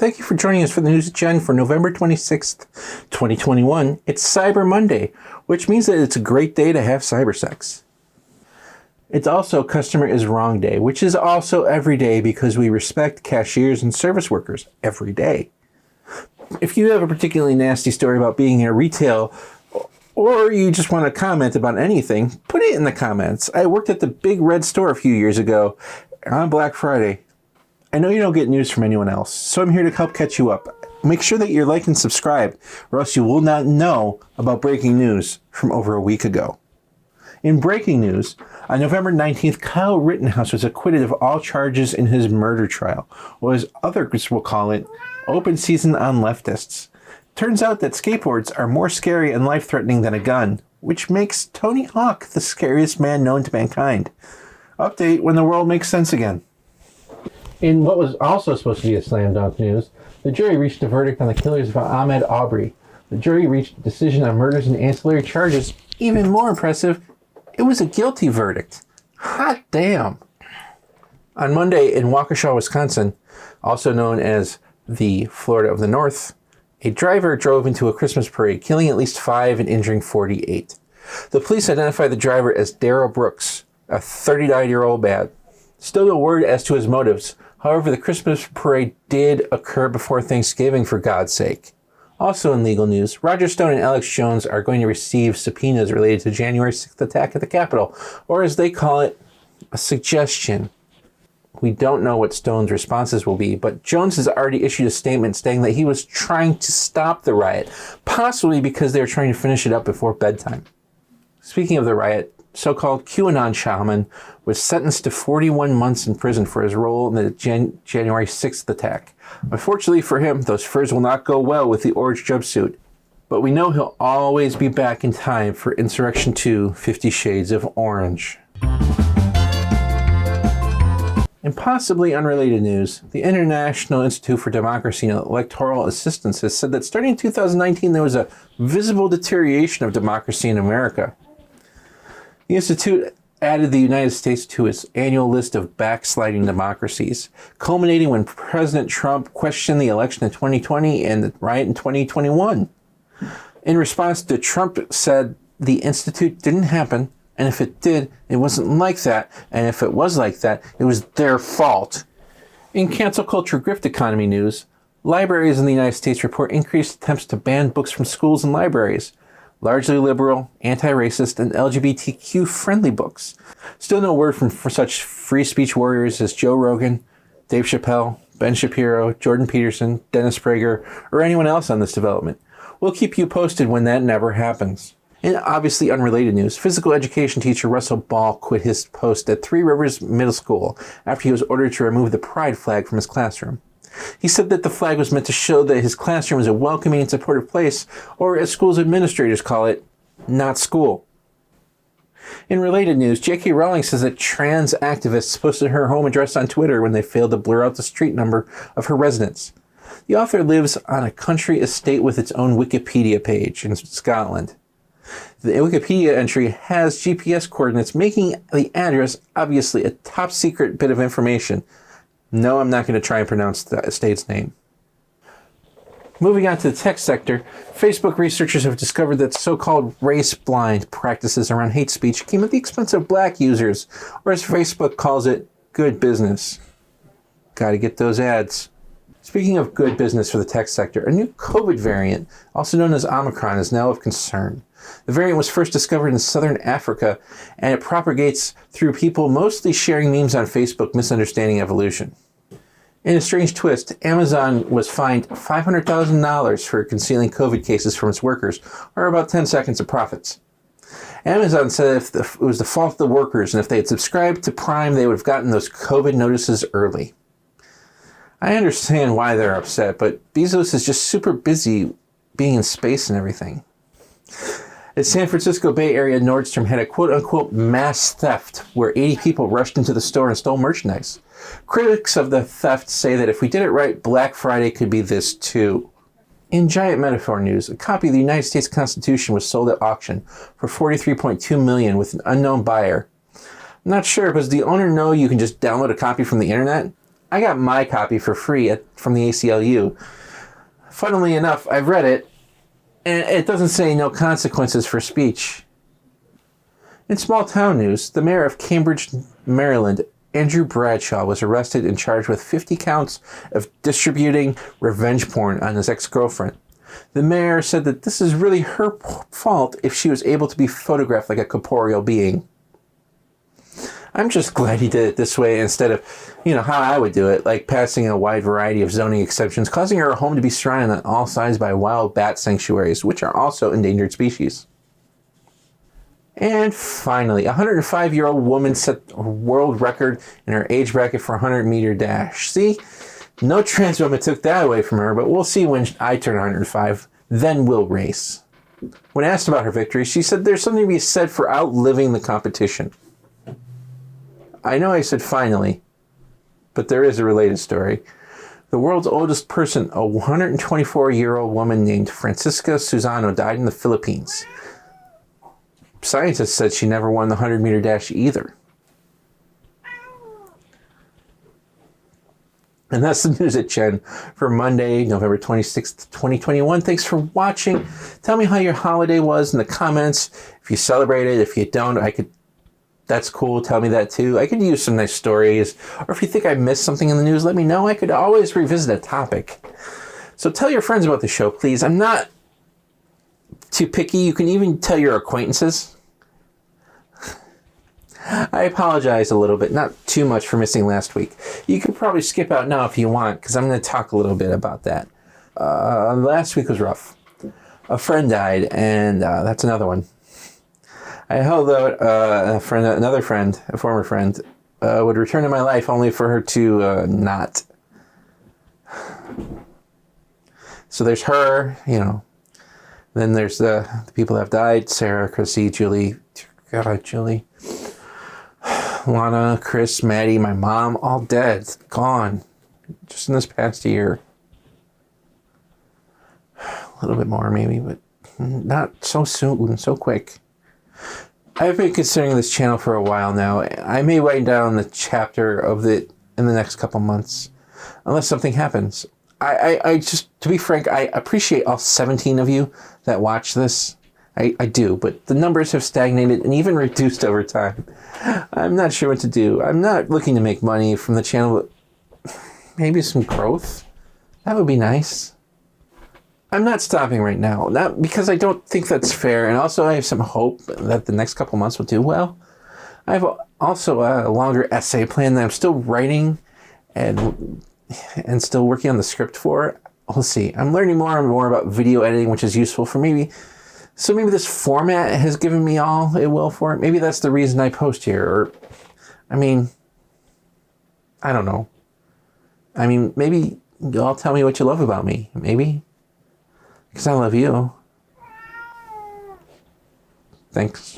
Thank you for joining us for the News Gen for November 26th, 2021. It's Cyber Monday, which means that it's a great day to have cyber sex. It's also Customer is Wrong Day, which is also every day because we respect cashiers and service workers every day. If you have a particularly nasty story about being in retail, or you just want to comment about anything, put it in the comments. I worked at the Big Red Store a few years ago on Black Friday. I know you don't get news from anyone else, so I'm here to help catch you up. Make sure that you're like and subscribed, or else you will not know about breaking news from over a week ago. In breaking news, on November 19th, Kyle Rittenhouse was acquitted of all charges in his murder trial, or as others will call it, open season on leftists. Turns out that skateboards are more scary and life-threatening than a gun, which makes Tony Hawk the scariest man known to mankind. Update when the world makes sense again. In what was also supposed to be a slam dunk news, the jury reached a verdict on the killers of Ahmaud Aubery. The jury reached a decision on murders and ancillary charges. Even more impressive, it was a guilty verdict. Hot damn. On Monday in Waukesha, Wisconsin, also known as the Florida of the North, a driver drove into a Christmas parade, killing at least 5 and injuring 48. The police identified the driver as Darrell Brooks, a 39-year-old man. Still no word as to his motives. However, the Christmas parade did occur before Thanksgiving, for God's sake. Also in legal news, Roger Stone and Alex Jones are going to receive subpoenas related to January 6th attack at the Capitol, or as they call it, a suggestion. We don't know what Stone's responses will be, but Jones has already issued a statement stating that he was trying to stop the riot, possibly because they were trying to finish it up before bedtime. Speaking of the riot, so-called Anon Shaman was sentenced to 41 months in prison for his role in the January 6th attack. Unfortunately for him, those furs will not go well with the orange jumpsuit, but we know he'll always be back in time for Insurrection 2: 50 Shades of Orange. In possibly unrelated news, the International Institute for Democracy and Electoral Assistance has said that starting in 2019 there was a visible deterioration of democracy in America. The Institute added the United States to its annual list of backsliding democracies, culminating when President Trump questioned the election in 2020 and the riot in 2021. In response, Trump said the Institute didn't happen, and if it did, it wasn't like that, and if it was like that, it was their fault. In cancel culture grift economy news, libraries in the United States report increased attempts to ban books from schools and libraries. Largely liberal, anti-racist, and LGBTQ-friendly books. Still no word from such free speech warriors as Joe Rogan, Dave Chappelle, Ben Shapiro, Jordan Peterson, Dennis Prager, or anyone else on this development. We'll keep you posted when that never happens. In obviously unrelated news, physical education teacher Russell Ball quit his post at Three Rivers Middle School after he was ordered to remove the pride flag from his classroom. He said that the flag was meant to show that his classroom is a welcoming and supportive place, or as school's administrators call it, not school. In related news, J.K. Rowling says that trans activists posted her home address on Twitter when they failed to blur out the street number of her residence. The author lives on a country estate with its own Wikipedia page in Scotland. The Wikipedia entry has GPS coordinates, making the address obviously a top secret bit of information. No, I'm not going to try and pronounce the estate's name. Moving on to the tech sector, Facebook researchers have discovered that so-called race-blind practices around hate speech came at the expense of black users, or as Facebook calls it, good business. Gotta get those ads. Speaking of good business for the tech sector, a new COVID variant, also known as Omicron, is now of concern. The variant was first discovered in southern Africa, and it propagates through people mostly sharing memes on Facebook misunderstanding evolution. In a strange twist, Amazon was fined $500,000 for concealing COVID cases from its workers, or about 10 seconds of profits. Amazon said it was the fault of the workers, and if they had subscribed to Prime, they would have gotten those COVID notices early. I understand why they're upset, but Bezos is just super busy being in space and everything. The San Francisco Bay Area Nordstrom had a quote-unquote mass theft where 80 people rushed into the store and stole merchandise. Critics of the theft say that if we did it right, Black Friday could be this too. In giant metaphor news, a copy of the United States Constitution was sold at auction for $43.2 million with an unknown buyer. I'm not sure, but does the owner know you can just download a copy from the internet? I got my copy for free from the ACLU. Funnily enough, I've read it, and it doesn't say no consequences for speech. In small town news, the mayor of Cambridge, Maryland, Andrew Bradshaw, was arrested and charged with 50 counts of distributing revenge porn on his ex-girlfriend. The mayor said that this is really her fault if she was able to be photographed like a corporeal being. I'm just glad he did it this way instead of, how I would do it, like passing a wide variety of zoning exceptions, causing her home to be surrounded on all sides by wild bat sanctuaries, which are also endangered species. And finally, a 105-year-old woman set a world record in her age bracket for a 100-meter dash. See, no trans woman took that away from her, but we'll see when I turn 105, then we'll race. When asked about her victory, she said there's something to be said for outliving the competition. I know I said finally, but there is a related story. The world's oldest person, a 124-year-old woman named Francisca Susano, died in the Philippines. Scientists said she never won the 100-meter dash either. And that's the news at Chen for Monday, November 26th, 2021. Thanks for watching. Tell me how your holiday was in the comments. If you celebrated, if you don't, that's cool. Tell me that too. I could use some nice stories. Or if you think I missed something in the news, let me know. I could always revisit a topic. So tell your friends about the show, please. I'm not too picky. You can even tell your acquaintances. I apologize a little bit, not too much for missing last week. You could probably skip out now if you want, because I'm going to talk a little bit about that. Last week was rough. A friend died, and that's another one. I held out another friend, a former friend, would return to my life only for her to not. So there's her, Then there's the people that have died: Sarah, Chrissy, Julie, Lana, Chris, Maddie, my mom, all dead, gone, just in this past year. A little bit more maybe, but not so soon, so quick. I've been considering this channel for a while now. I may write down the chapter of it in the next couple months, unless something happens. I just, to be frank, I appreciate all 17 of you that watch this. I do, but the numbers have stagnated and even reduced over time. I'm not sure what to do. I'm not looking to make money from the channel, but maybe some growth. That would be nice. I'm not stopping right now, not because I don't think that's fair, and also I have some hope that the next couple months will do well. I have also a longer essay plan that I'm still writing and still working on the script for. We'll see. I'm learning more and more about video editing, which is useful for me. So maybe this format has given me all it will for it. Maybe that's the reason I post here. Or, I don't know. Maybe you'll all tell me what you love about me. Maybe. Because I love you. Thanks.